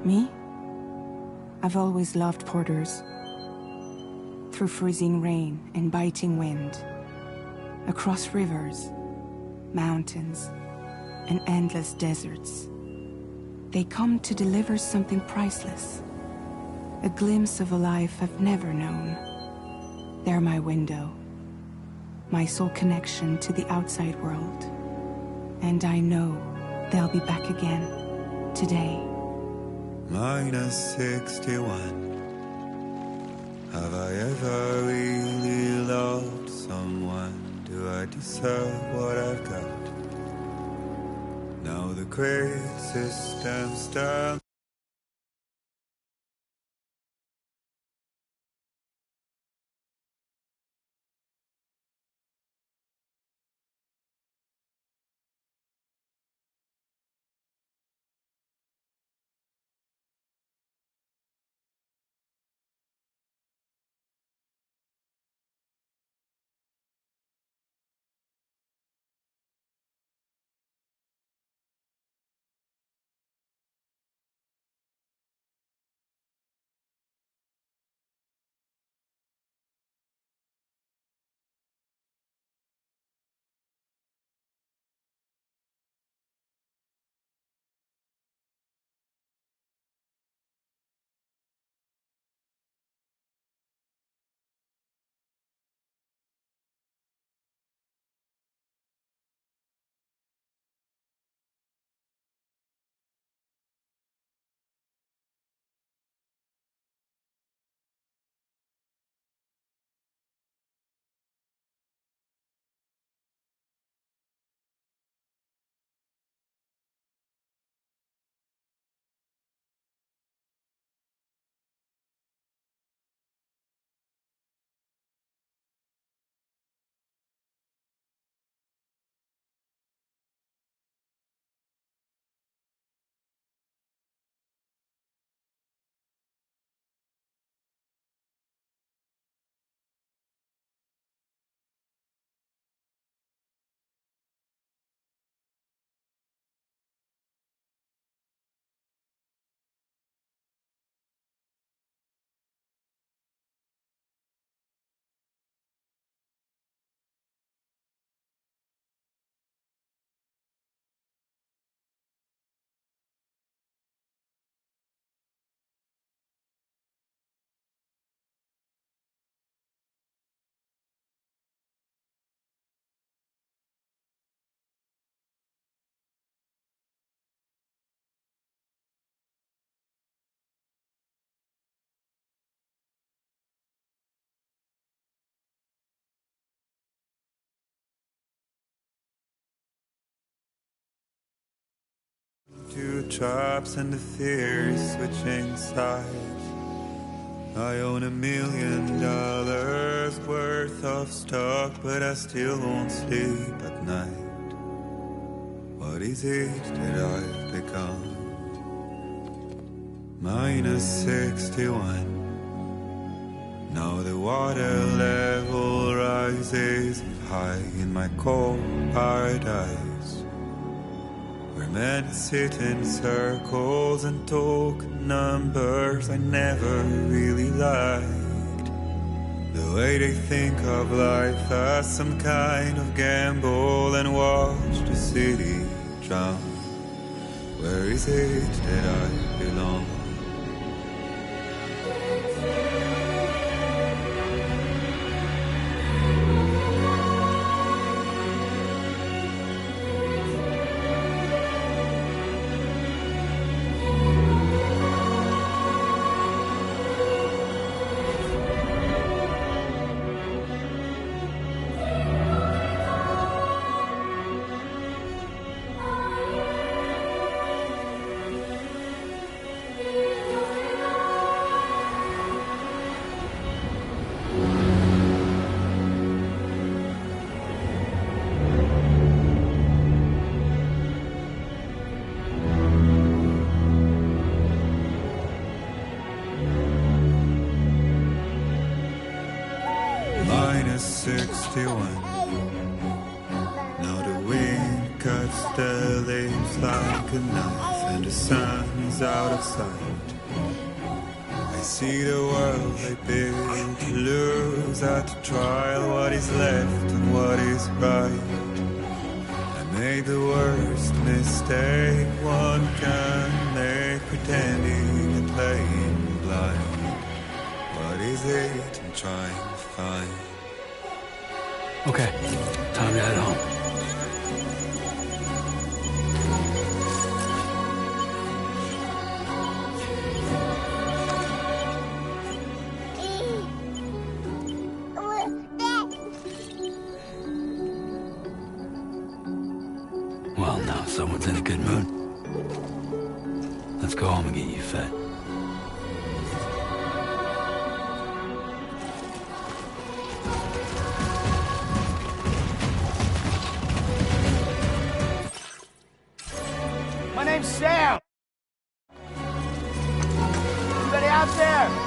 Me? I've always loved porters. Through freezing rain and biting wind, across rivers, mountains, and endless deserts, they come to deliver something priceless, a glimpse of a life I've never known. They're my window, my sole connection to the outside world. And I know they'll be back again, today. -61. Have I ever really loved someone? Do I deserve what I've got? Now the great system stands. Two traps and the fear is switching sides. I own $1 million worth of stock, but I still won't sleep at night. What is it that I've become? -61. Now the water level rises high in my cold paradise, where men sit in circles and talk numbers I never really liked. The way they think of life as some kind of gamble and watch the city drown. Where is it that I belong? -61. Now the wind cuts the slips like a knife and the sun's out of sight. I see the world they build to lose at the trial, what is left and what is right. I made the worst mistake one can make, pretending and playing blind. What is it I'm trying to find? Okay, time to head home. Well, now someone's in a good mood. Let's go home and get you fed. My name's Sam. Anybody out there?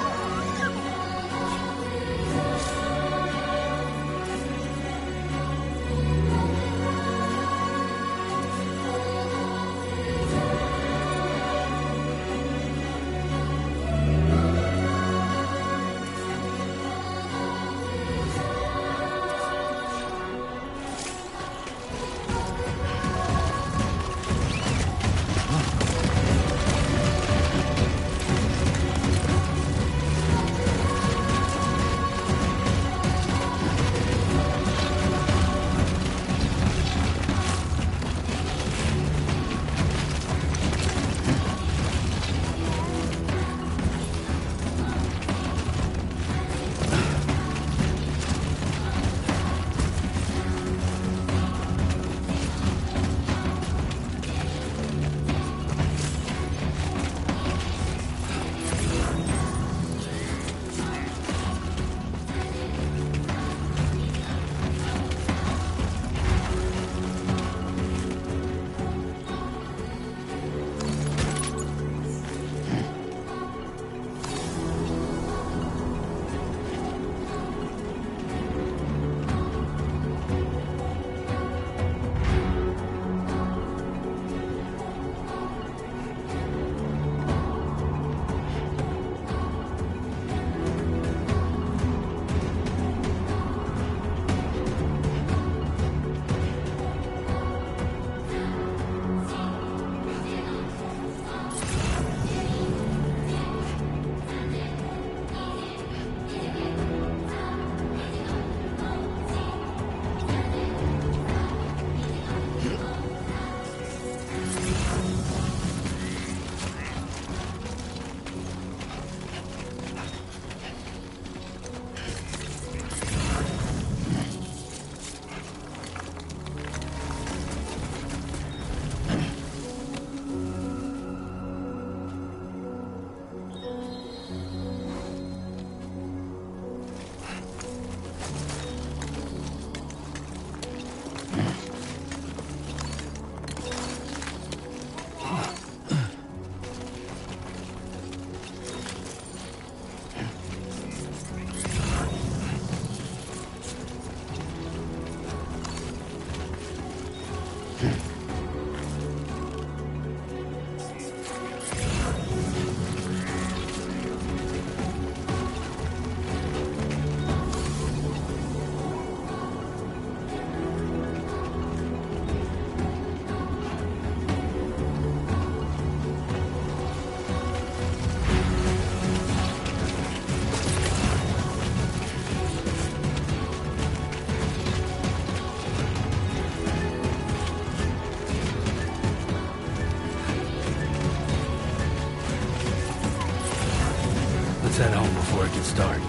Head home before it gets dark.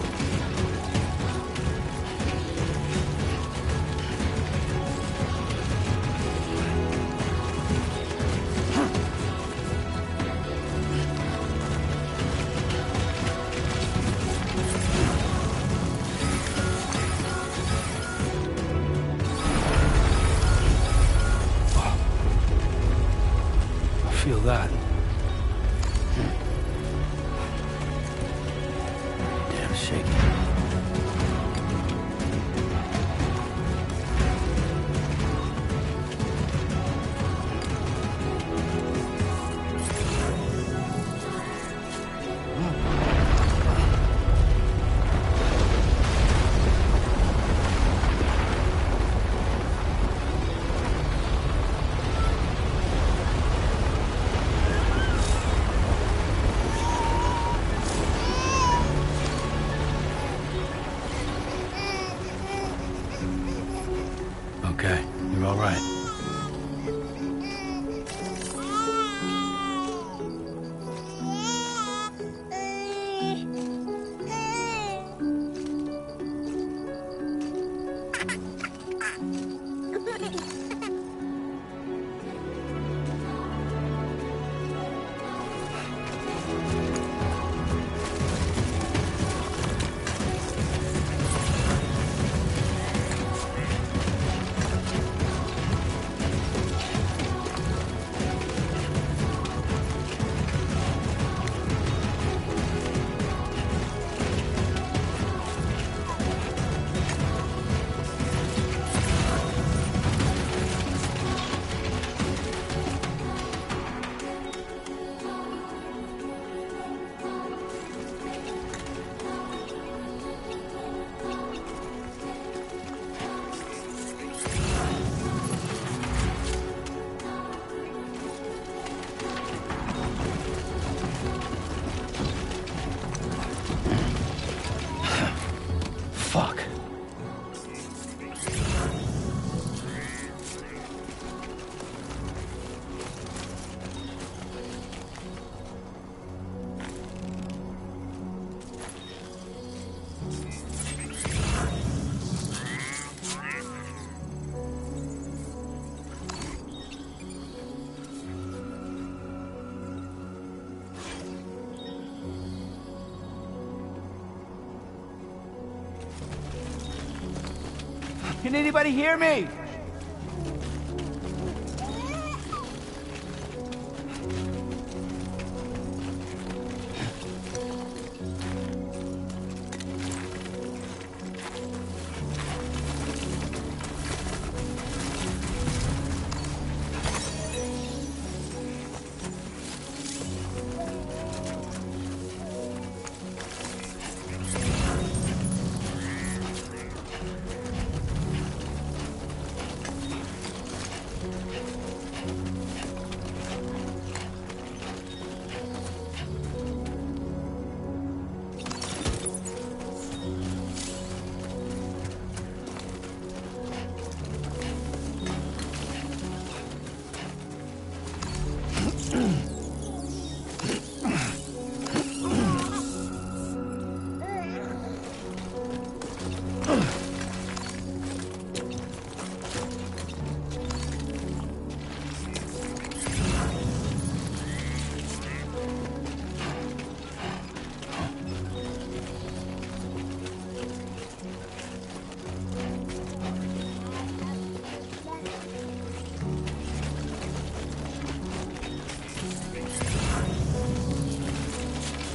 I feel that. Shaky. Can anybody hear me?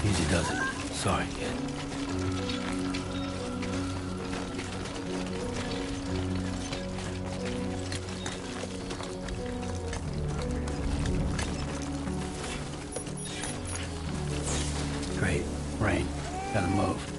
Easy does it. Sorry, kid. Great. Rain. Gotta move.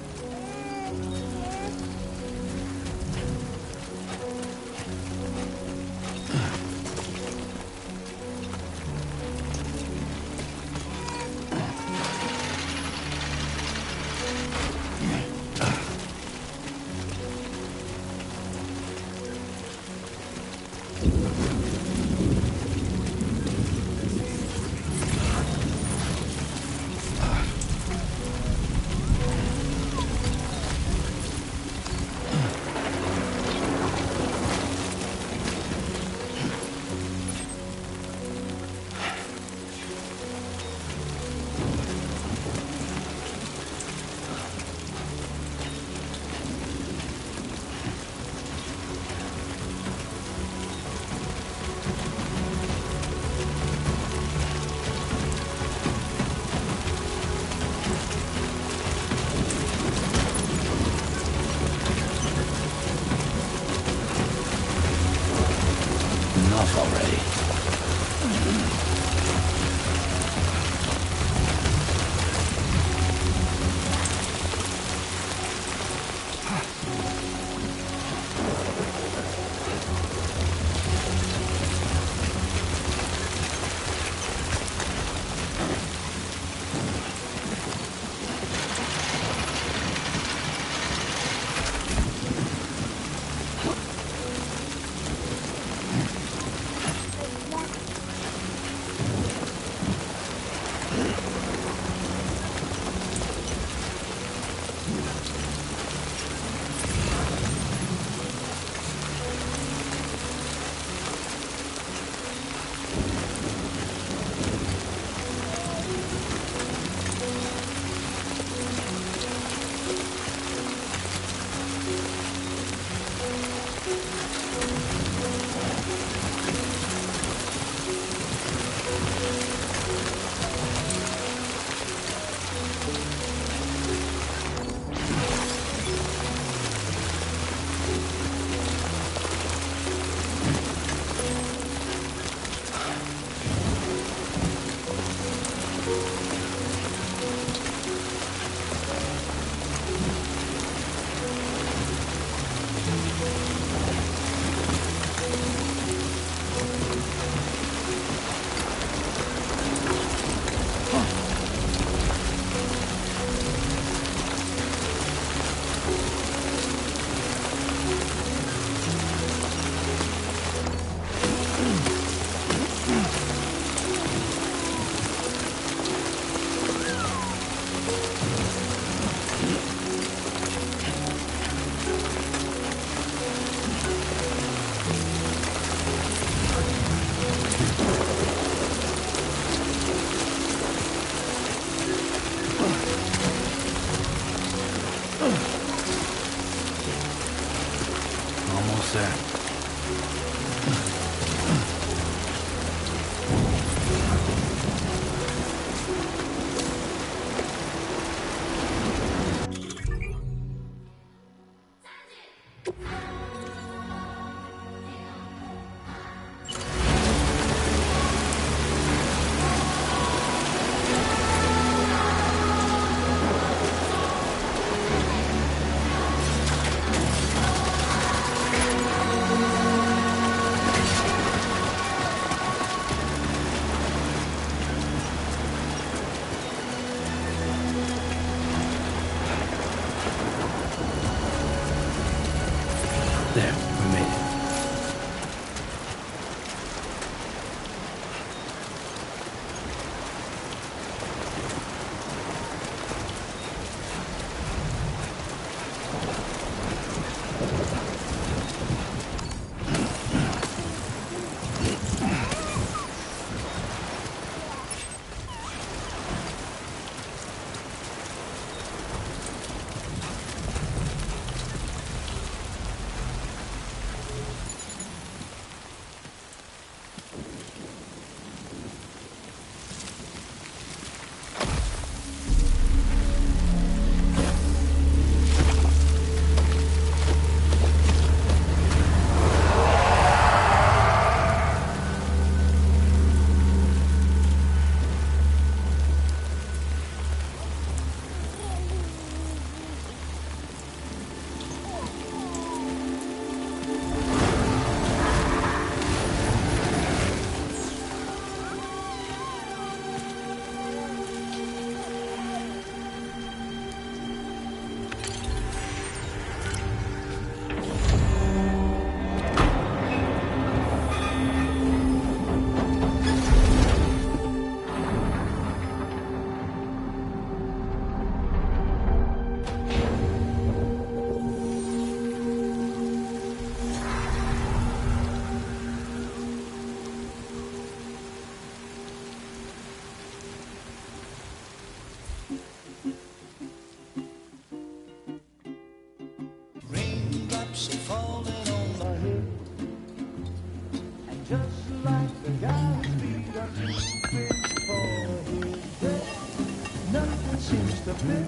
seems to fit.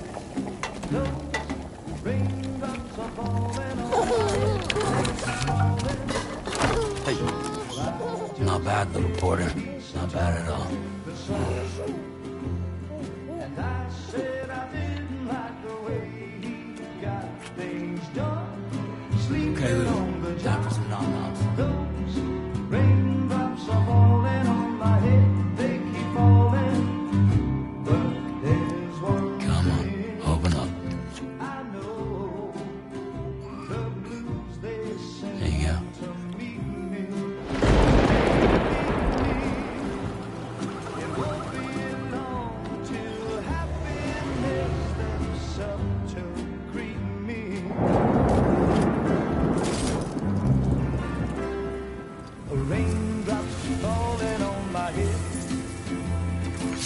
Those raindrops are falling on my head. Hey, not bad, little porter. Not bad at all. And I said I didn't like the way he got things done. Sleeping Okay, Lou. on the Time for job. some nom-noms. Those raindrops are falling on my head. They keep falling. But there's one Come on, thing open up. I know. The blues they sing There you go. to meet me. It won't be long till happiness steps up to greet me. Raindrops falling on my head,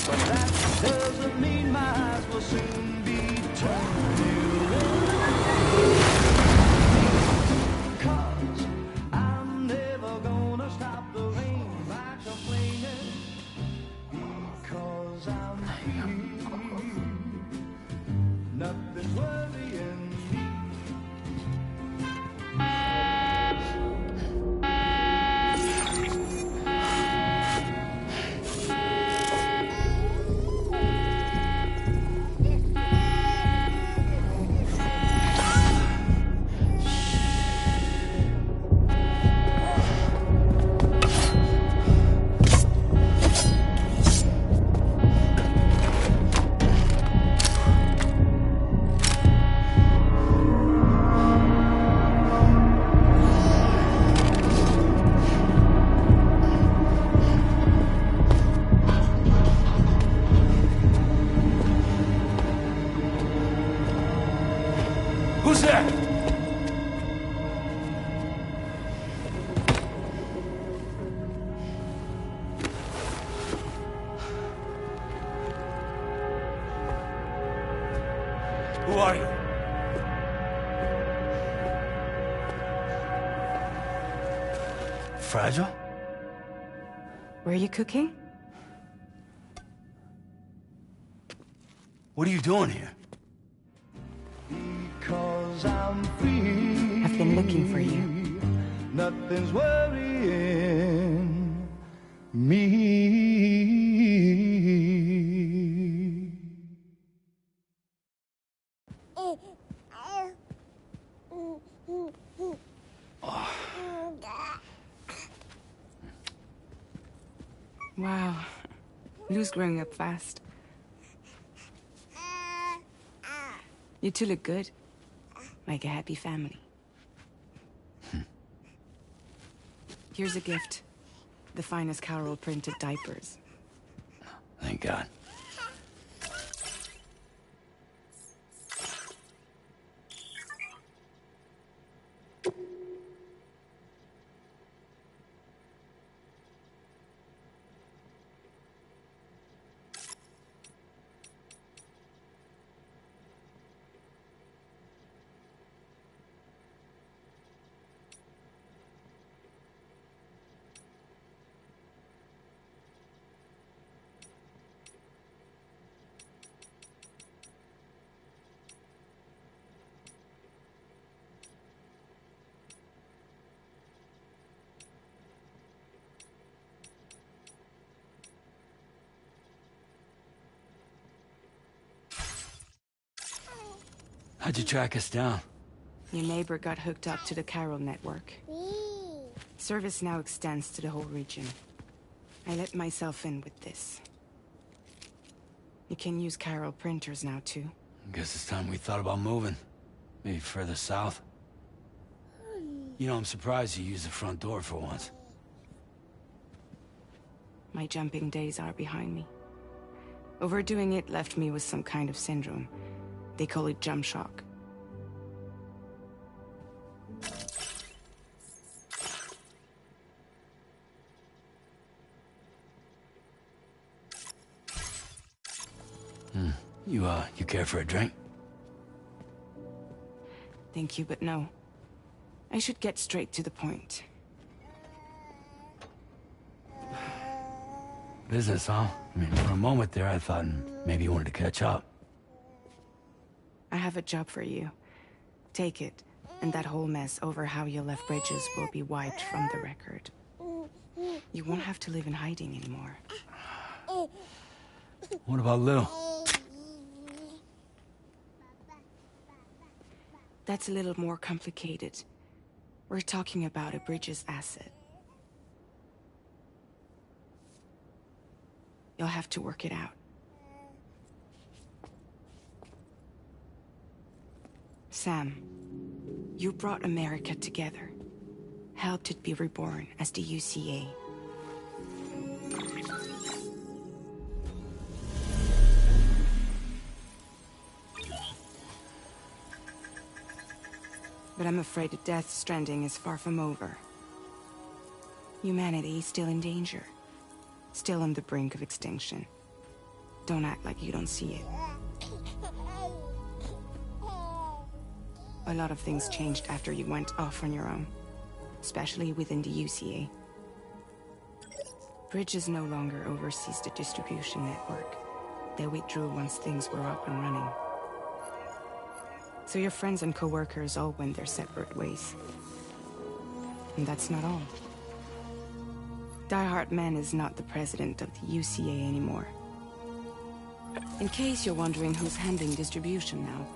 but that doesn't mean my eyes will soon be turning red. 'Cause I'm never gonna stop the rain by complaining, because I'm free. Nothing's worrying me. Who's there? Who are you? Fragile? Were you cooking? What are you doing here? Because I'm free. I've been looking for you. Nothing's worrying me. Wow. Lou's growing up fast. You two look good. Like a happy family. Here's a gift. The finest Carol printed diapers. Thank God. How'd you track us down? Your neighbor got hooked up to the Carol network. Service now extends to the whole region. I let myself in with this. You can use Carol printers now, too. Guess it's time we thought about moving. Maybe further south. You know, I'm surprised you used the front door for once. My jumping days are behind me. Overdoing it left me with some kind of syndrome. They call it jump shock. You care for a drink? Thank you, but no. I should get straight to the point. Business, huh? I mean, for a moment there, I thought maybe you wanted to catch up. I have a job for you. Take it, and that whole mess over how you left bridges will be wiped from the record. You won't have to live in hiding anymore. What about Lou? That's a little more complicated. We're talking about a Bridges asset. You'll have to work it out. Sam, you brought America together. Helped it be reborn as the UCA. But I'm afraid that Death Stranding is far from over. Humanity is still in danger. Still on the brink of extinction. Don't act like you don't see it. A lot of things changed after you went off on your own. Especially within the UCA. Bridges no longer oversees the distribution network. They withdrew once things were up and running. So your friends and co-workers all went their separate ways. And that's not all. Die Hard Man is not the president of the UCA anymore. In case you're wondering who's handling distribution now,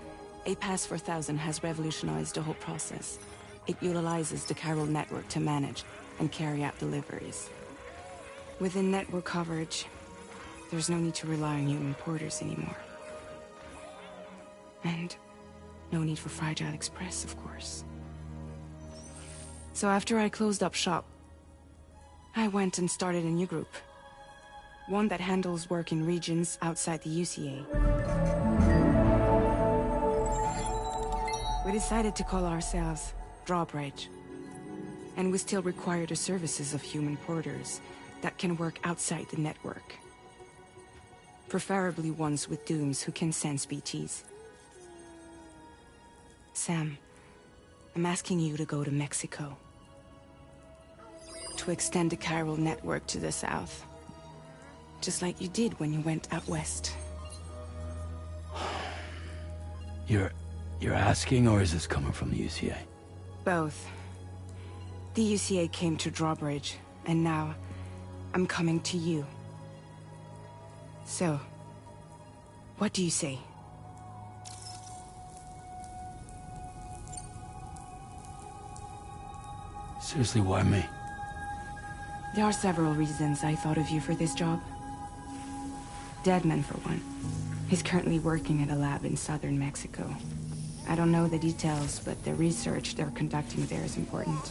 A Pass 4000 has revolutionized the whole process. It utilizes the chiral network to manage and carry out deliveries. Within network coverage, there's no need to rely on human porters anymore. And no need for Fragile Express, of course. So after I closed up shop, I went and started a new group. One that handles work in regions outside the UCA. We decided to call ourselves Drawbridge. And we still require the services of human porters that can work outside the network. Preferably ones with dooms who can sense BTs. Sam, I'm asking you to go to Mexico. To extend the chiral network to the south. Just like you did when you went out west. You're asking, or is this coming from the UCA? Both. The UCA came to Drawbridge, and now I'm coming to you. So, what do you say? Seriously, why me? There are several reasons I thought of you for this job. Deadman, for one. He's currently working at a lab in southern Mexico. I don't know the details, but the research they're conducting there is important.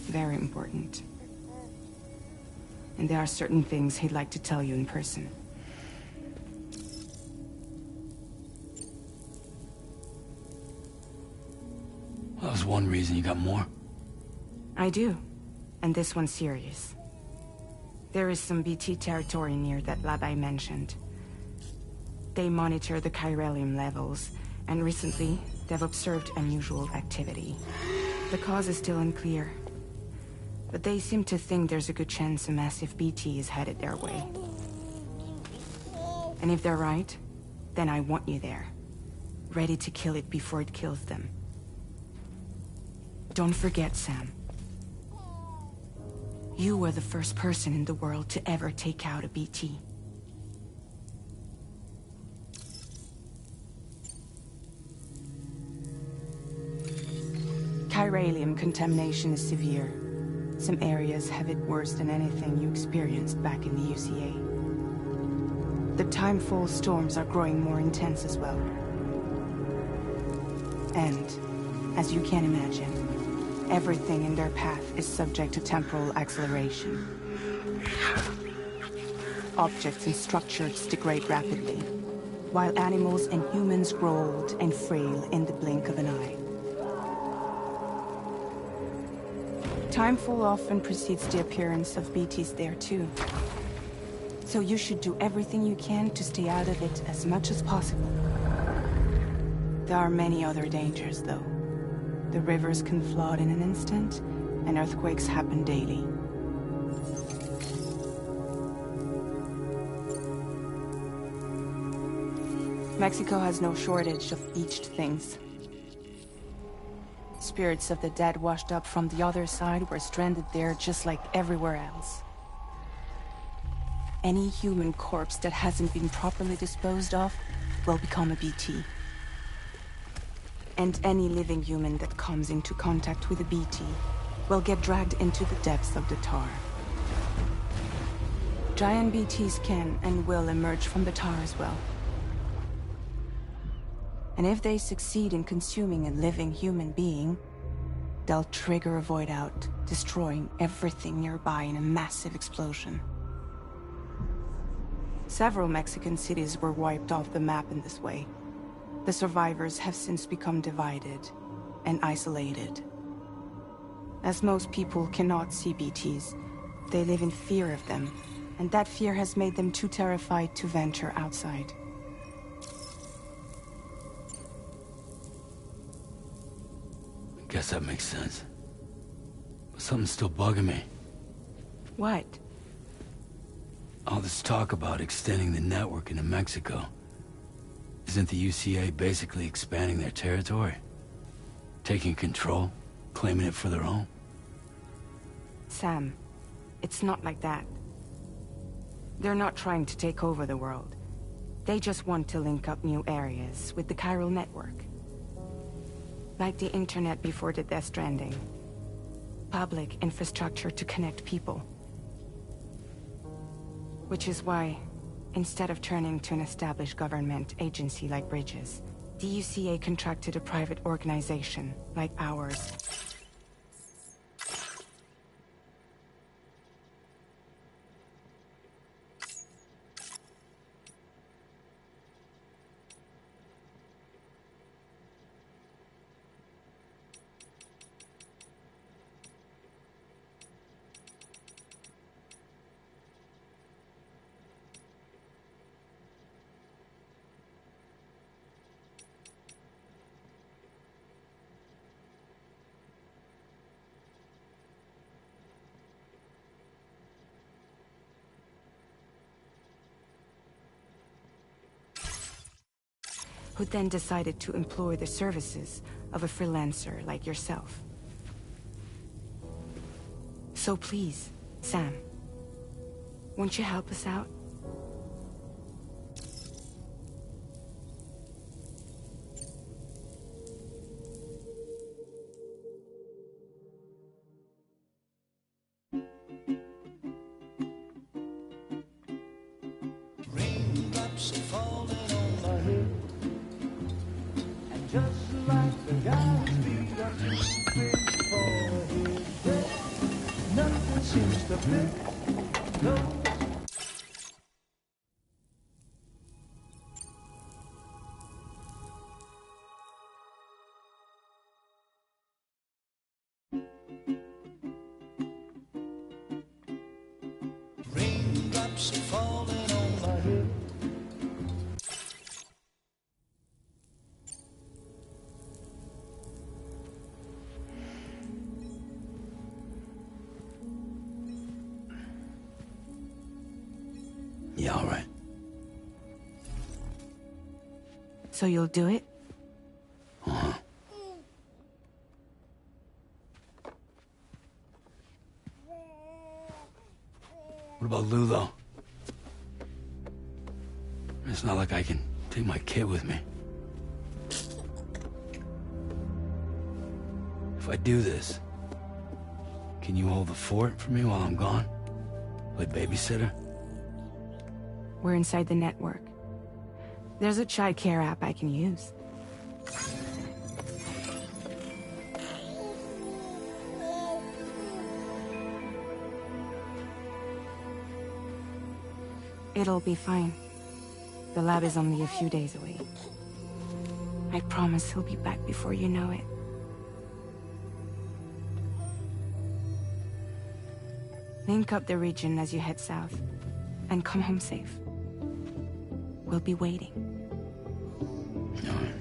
Very important. And there are certain things he'd like to tell you in person. That was one reason. You got more? I do. And this one's serious. There is some BT territory near that lab I mentioned. They monitor the chiralium levels, and recently, they've observed unusual activity. The cause is still unclear, but they seem to think there's a good chance a massive BT is headed their way. And if they're right, then I want you there, ready to kill it before it kills them. Don't forget, Sam. You were the first person in the world to ever take out a BT. Chiralium contamination is severe. Some areas have it worse than anything you experienced back in the UCA. The timefall storms are growing more intense as well. And, as you can imagine, everything in their path is subject to temporal acceleration. Objects and structures degrade rapidly, while animals and humans grow old and frail in the blink of an eye. Timefall often precedes the appearance of BTs there too. So you should do everything you can to stay out of it as much as possible. There are many other dangers, though. The rivers can flood in an instant, and earthquakes happen daily. Mexico has no shortage of beached things. Spirits of the dead washed up from the other side were stranded there just like everywhere else. Any human corpse that hasn't been properly disposed of will become a BT. And any living human that comes into contact with a BT will get dragged into the depths of the tar. Giant BTs can and will emerge from the tar as well. And if they succeed in consuming a living human being, they'll trigger a void out, destroying everything nearby in a massive explosion. Several Mexican cities were wiped off the map in this way. The survivors have since become divided and isolated. As most people cannot see BTs, they live in fear of them, and that fear has made them too terrified to venture outside. Guess that makes sense. But something's still bugging me. What? All this talk about extending the network into Mexico. Isn't the UCA basically expanding their territory? Taking control? Claiming it for their own? Sam, it's not like that. They're not trying to take over the world. They just want to link up new areas with the chiral network. Like the internet before the Death Stranding. Public infrastructure to connect people. Which is why, instead of turning to an established government agency like Bridges, the UCA contracted a private organization like ours. Who then decided to employ the services of a freelancer like yourself. So please, Sam, won't you help us out? Raindrops are falling on my head, and just like the guy's feet are moving for his bed, nothing seems to fit. No. Raindrops are falling on my head. Yeah, all right. So you'll do it? Uh-huh. What about Lou, though? It's not like I can take my kid with me. If I do this, can you hold the fort for me while I'm gone? Play babysitter? We're inside the network. There's a child care app I can use. It'll be fine. The lab is only a few days away. I promise he'll be back before you know it. Link up the region as you head south, and come home safe. We'll be waiting. All right.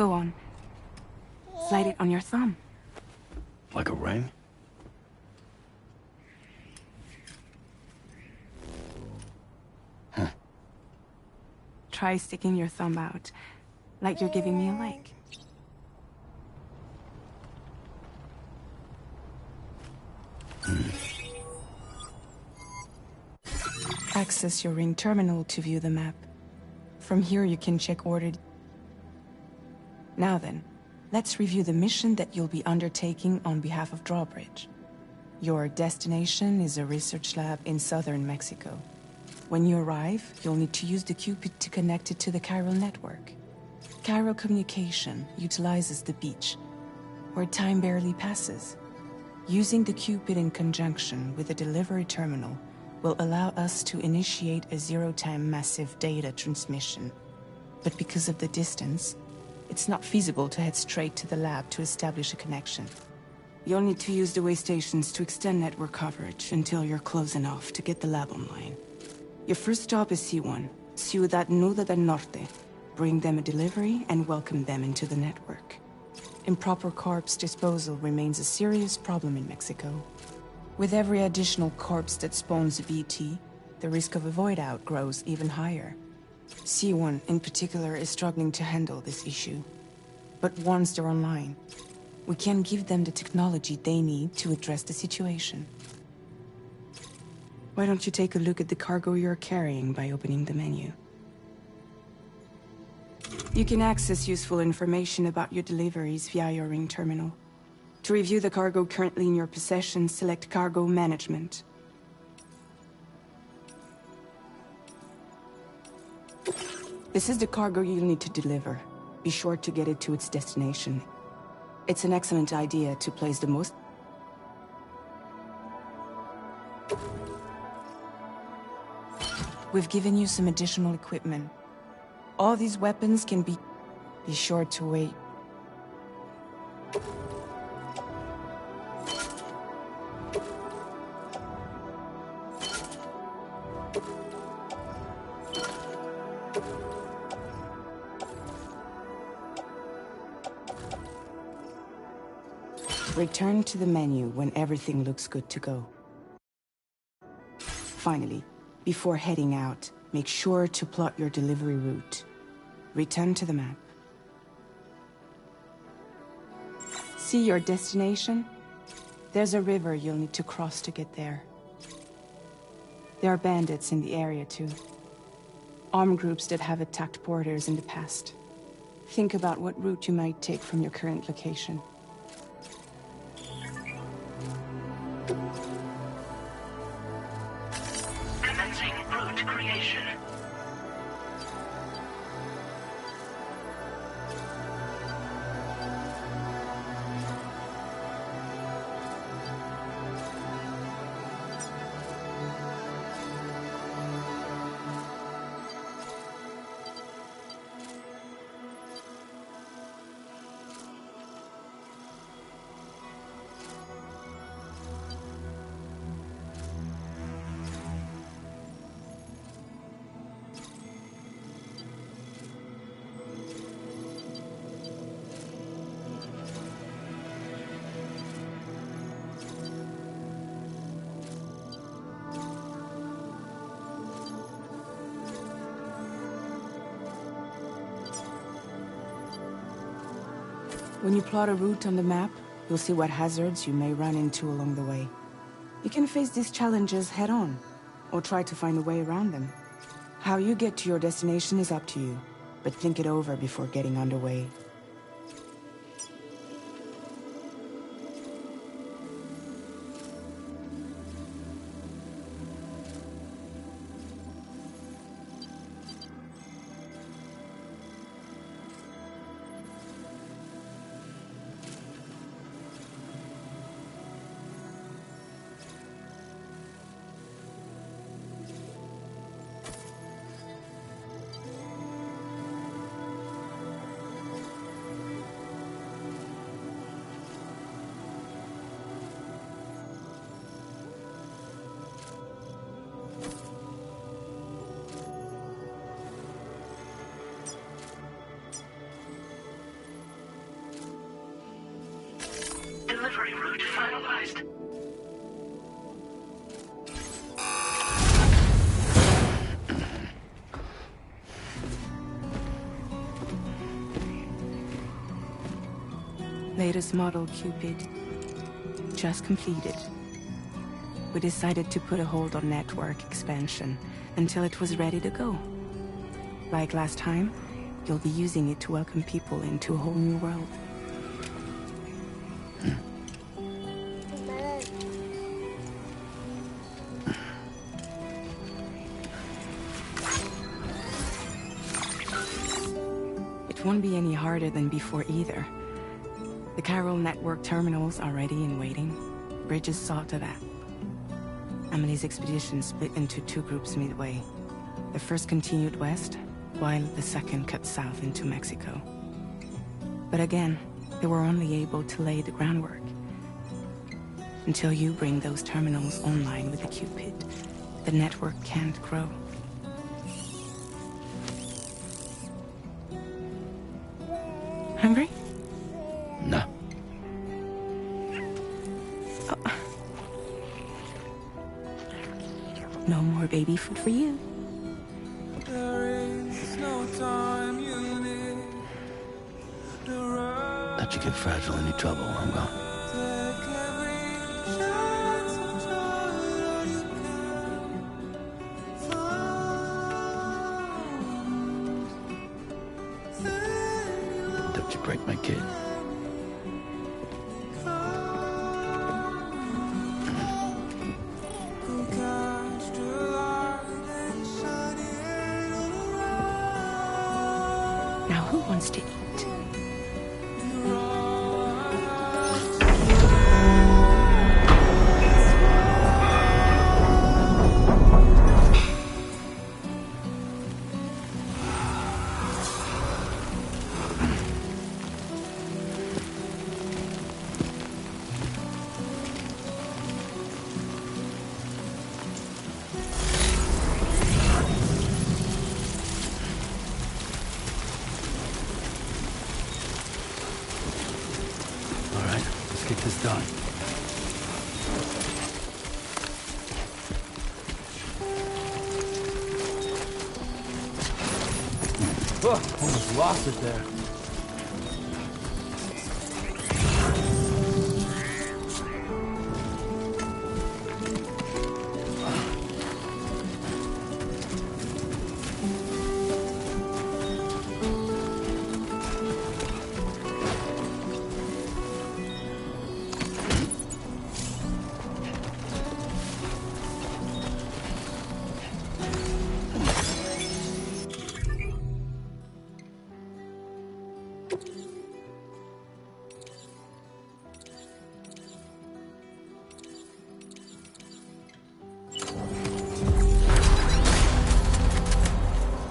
Go on. Slide it on your thumb. Like a ring? Huh. Try sticking your thumb out, like you're giving me a like. Access your ring terminal to view the map. From here you can check ordered. Now then, let's review the mission that you'll be undertaking on behalf of Drawbridge. Your destination is a research lab in southern Mexico. When you arrive, you'll need to use the Cupid to connect it to the chiral network. Chiral communication utilizes the beach, where time barely passes. Using the Cupid in conjunction with a delivery terminal will allow us to initiate a zero-time massive data transmission. But because of the distance, it's not feasible to head straight to the lab to establish a connection. You'll need to use the way stations to extend network coverage until you're close enough to get the lab online. Your first stop is C1, Ciudad Nuda del Norte. Bring them a delivery and welcome them into the network. Improper corpse disposal remains a serious problem in Mexico. With every additional corpse that spawns a BT, the risk of a void out grows even higher. C1 in particular is struggling to handle this issue. But once they're online, we can give them the technology they need to address the situation. Why don't you take a look at the cargo you're carrying by opening the menu? You can access useful information about your deliveries via your ring terminal. To review the cargo currently in your possession, select Cargo Management. This is the cargo you'll need to deliver. Be sure to get it to its destination. It's an excellent idea to place the most... We've given you some additional equipment. All these weapons can be... Be sure to wait. Return to the menu when everything looks good to go. Finally, before heading out, make sure to plot your delivery route. Return to the map. See your destination? There's a river you'll need to cross to get there. There are bandits in the area too. Armed groups that have attacked porters in the past. Think about what route you might take from your current location. Commencing route creation. When you plot a route on the map, you'll see what hazards you may run into along the way. You can face these challenges head-on, or try to find a way around them. How you get to your destination is up to you, but think it over before getting underway. recovery route finalized. Latest model Cupid. Just completed. We decided to put a hold on network expansion until it was ready to go. Like last time, you'll be using it to welcome people into a whole new world. It won't be any harder than before either. The Chiral network terminals are ready and waiting. Bridges saw to that. Emily's expedition split into two groups midway. The first continued west, while the second cut south into Mexico. But again, they were only able to lay the groundwork. Until you bring those terminals online with the Cupid, the network can't grow. Hungry? No. Oh. No more baby food for you. Let you get fragile any trouble, I'm gone. Don't you break my kid. Now who wants to eat? Get this done. Oh, almost lost it there.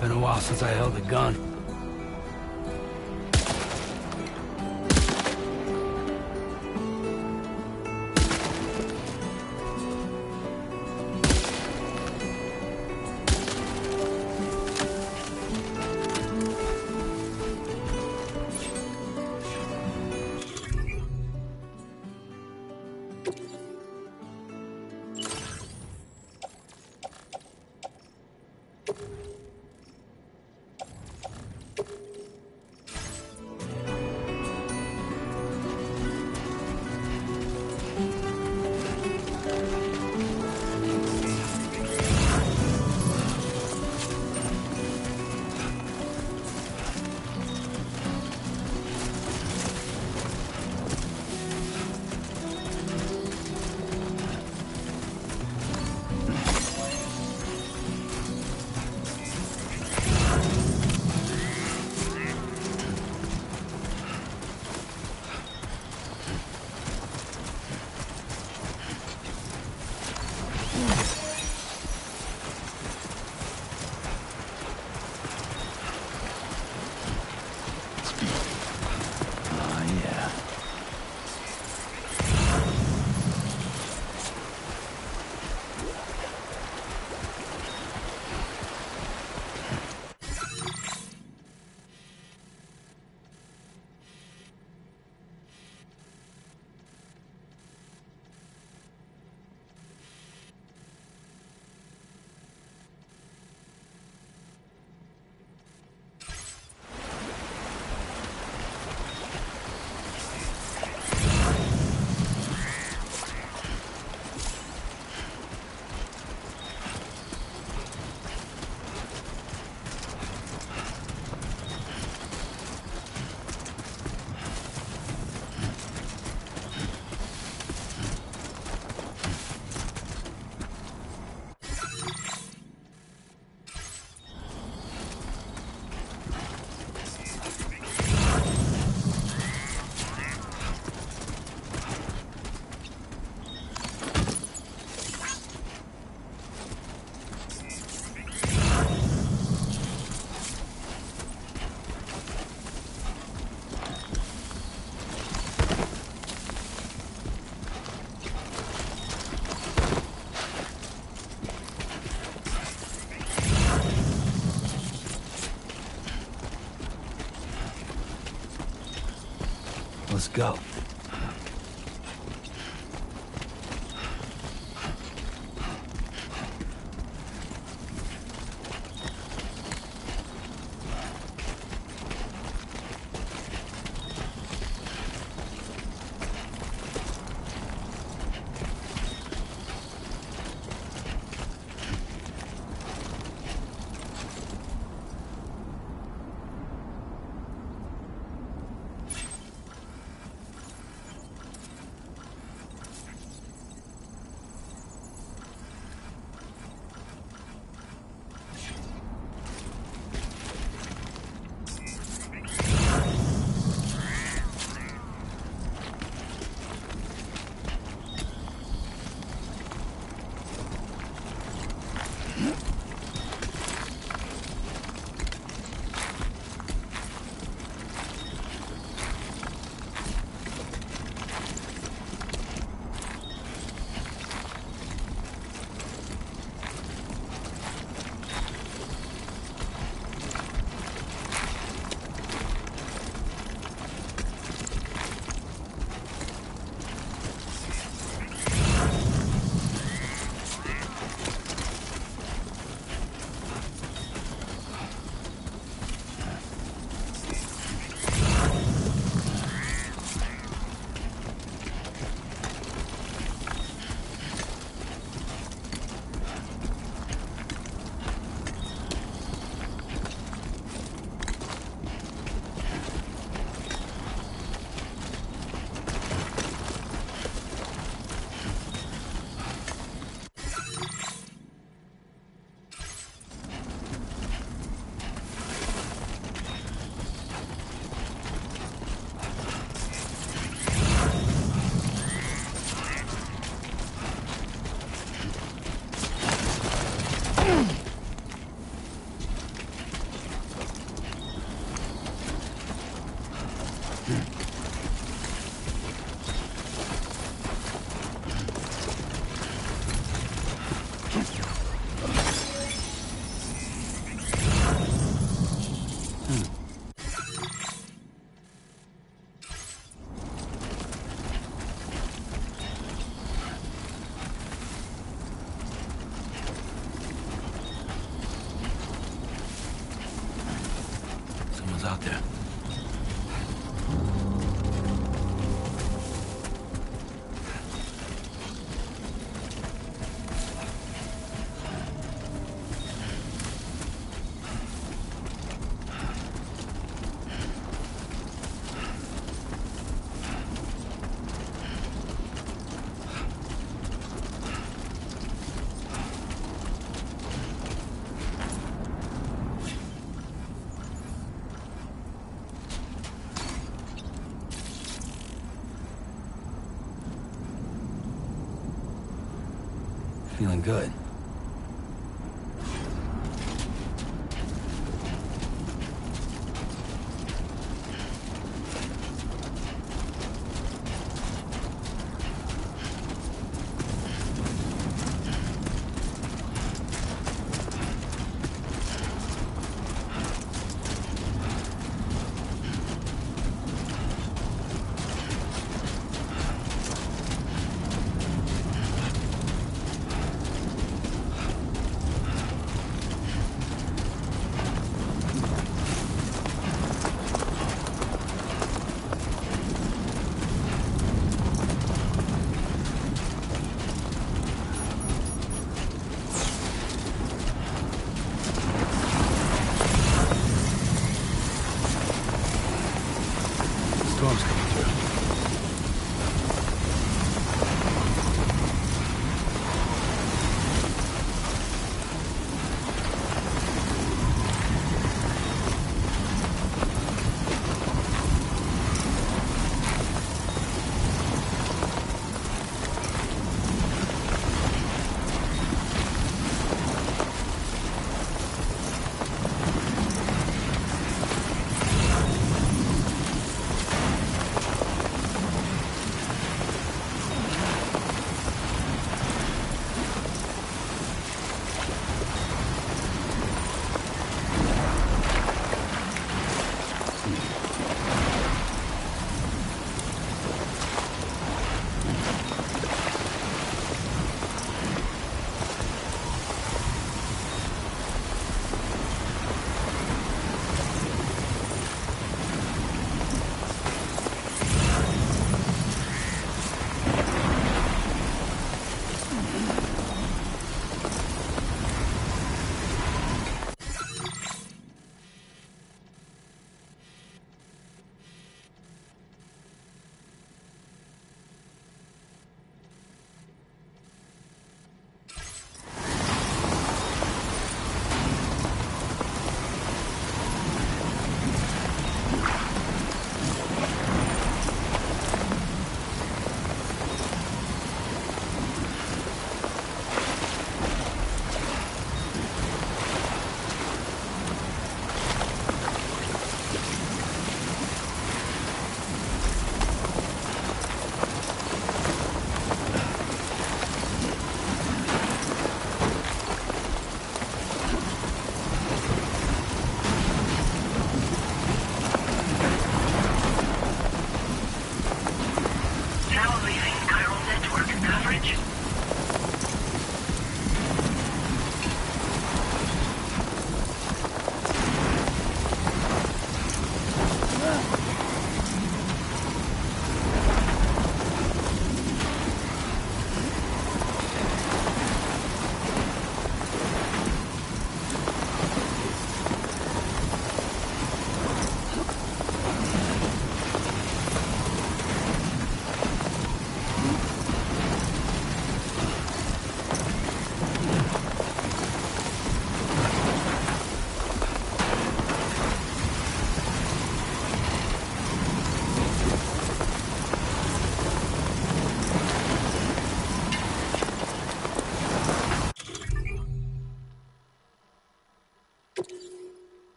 Been a while since I held a gun. Let's go. Out there. Feeling good.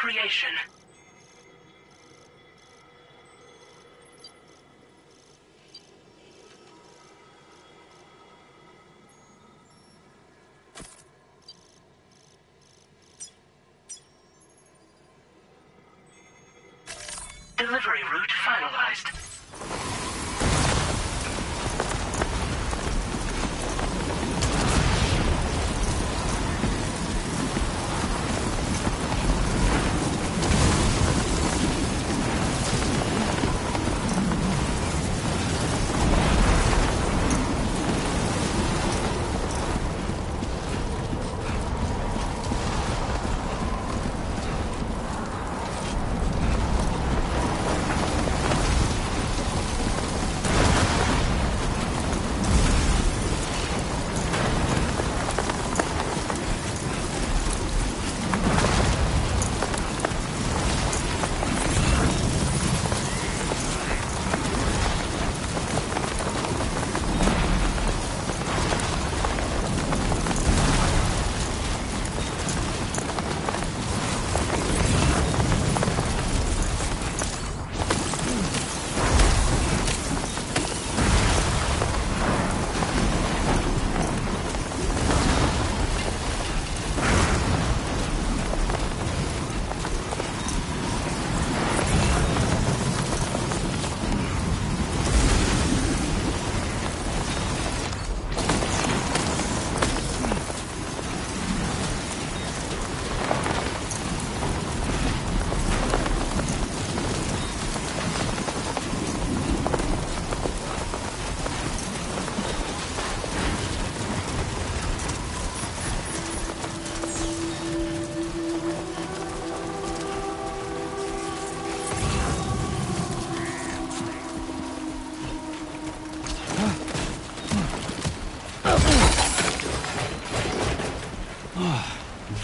creation. Delivery route finalized.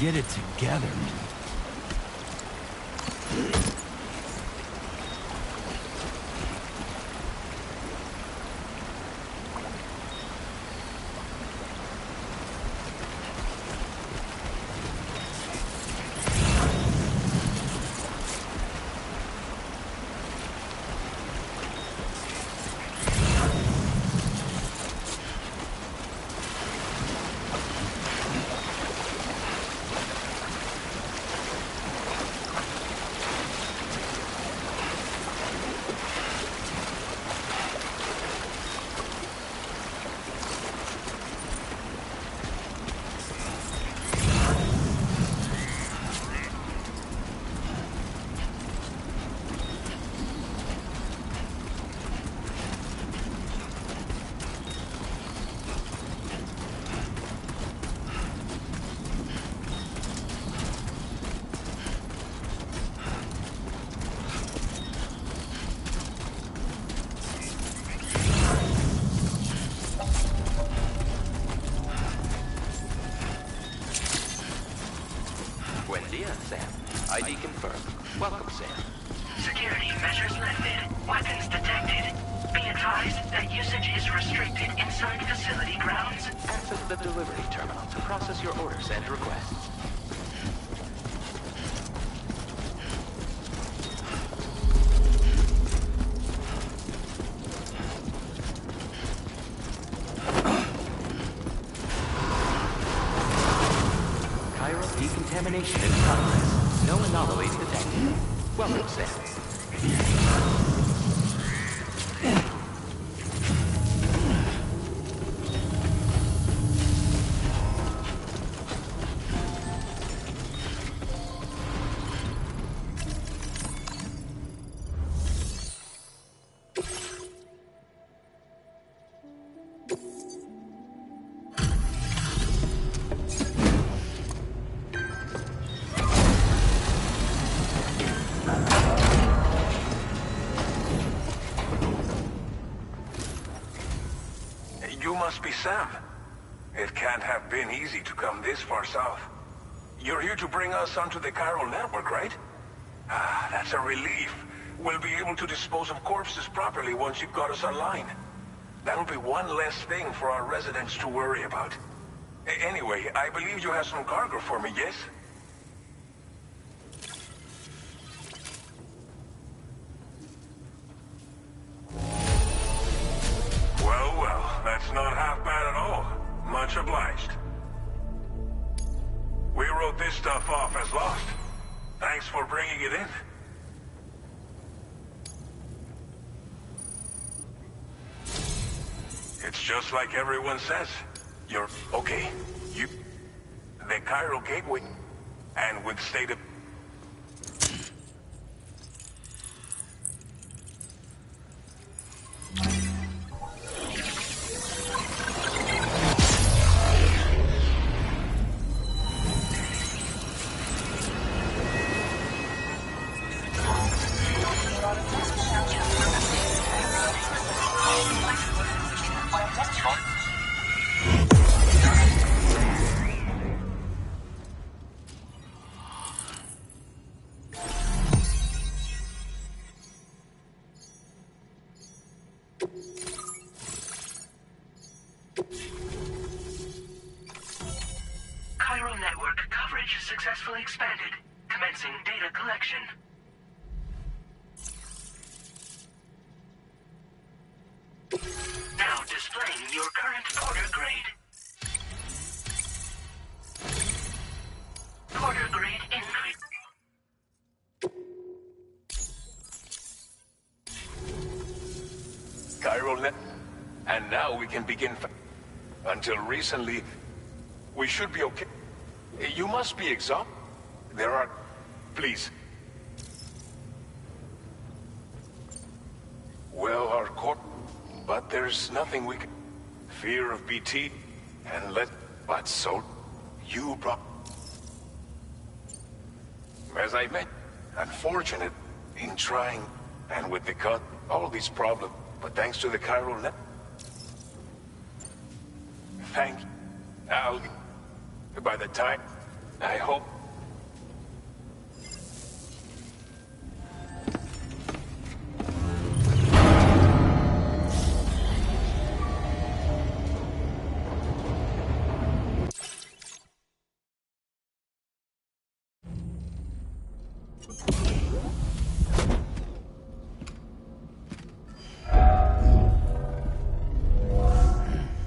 Get it together. Buen dia, Sam. ID confirmed. Welcome, Sam. Security measures lifted. Weapons detected. Be advised that usage is restricted inside facility grounds. Access the delivery terminal to process your orders and requests. Decontamination in progress. No anomalies detected. Welcome, Sam. You must be Sam. It can't have been easy to come this far south. You're here to bring us onto the chiral network, right? Ah, that's a relief. We'll be able to dispose of corpses properly once you've got us online. That'll be one less thing for our residents to worry about. Anyway, I believe you have some cargo for me, yes? That's not half bad at all. Much obliged. We wrote this stuff off as lost. Thanks for bringing it in. It's just like everyone says. You're okay. The Cairo Gateway, and with state of... Cairo network coverage successfully expanded. Commencing data collection. Now displaying your current Porter grade. Porter grade increase. Cairo net... And now we can begin... Until recently, we should be okay. You must be exhausted. There are... Please. Well, our court... But there's nothing we can... Fear of BT, and let... But so... You brought... As I meant, unfortunate in trying, and with the cut, all these problems. But thanks to the Cairo net... Thank you. By the time, I hope...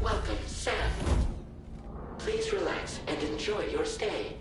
Welcome, Sam. Please relax and enjoy your stay.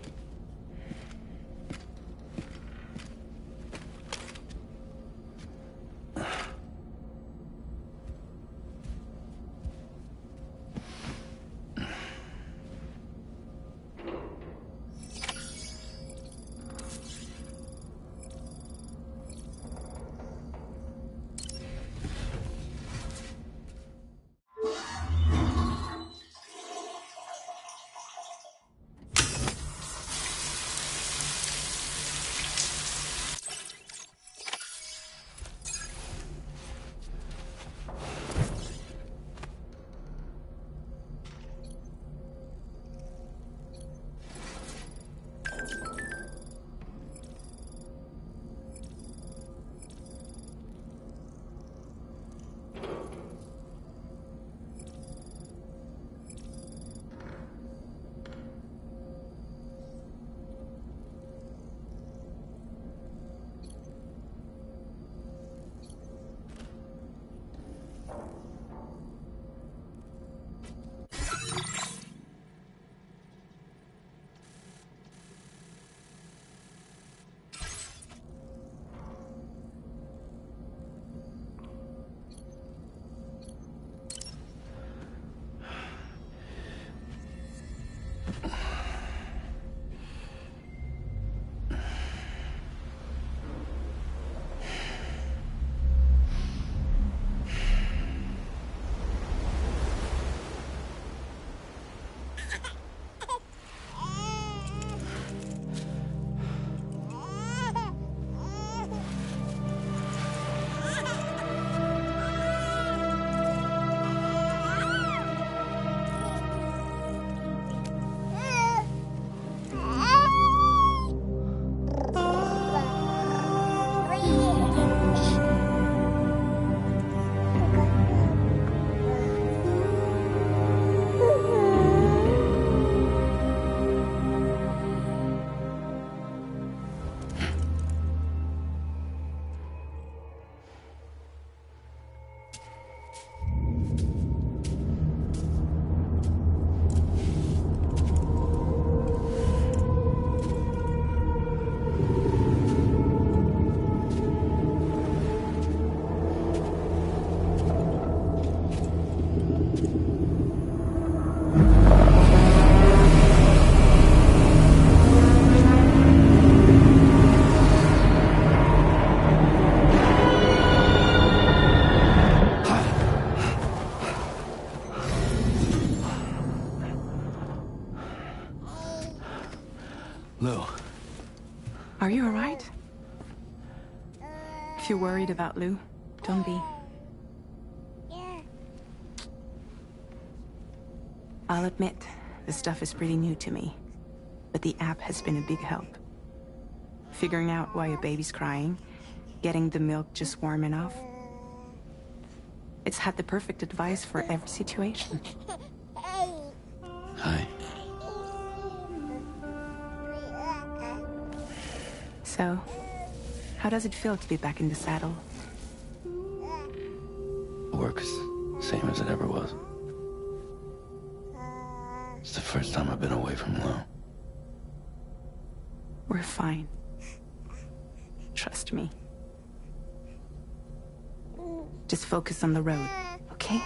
Lou. Are you alright? If you're worried about Lou, don't be. I'll admit, this stuff is pretty new to me, but the app has been a big help. Figuring out why a baby's crying, getting the milk just warm enough. It's had the perfect advice for every situation. Hi. So, how does it feel to be back in the saddle? Work is the same as it ever was. It's the first time I've been away from Lou. We're fine. Trust me. Just focus on the road, okay?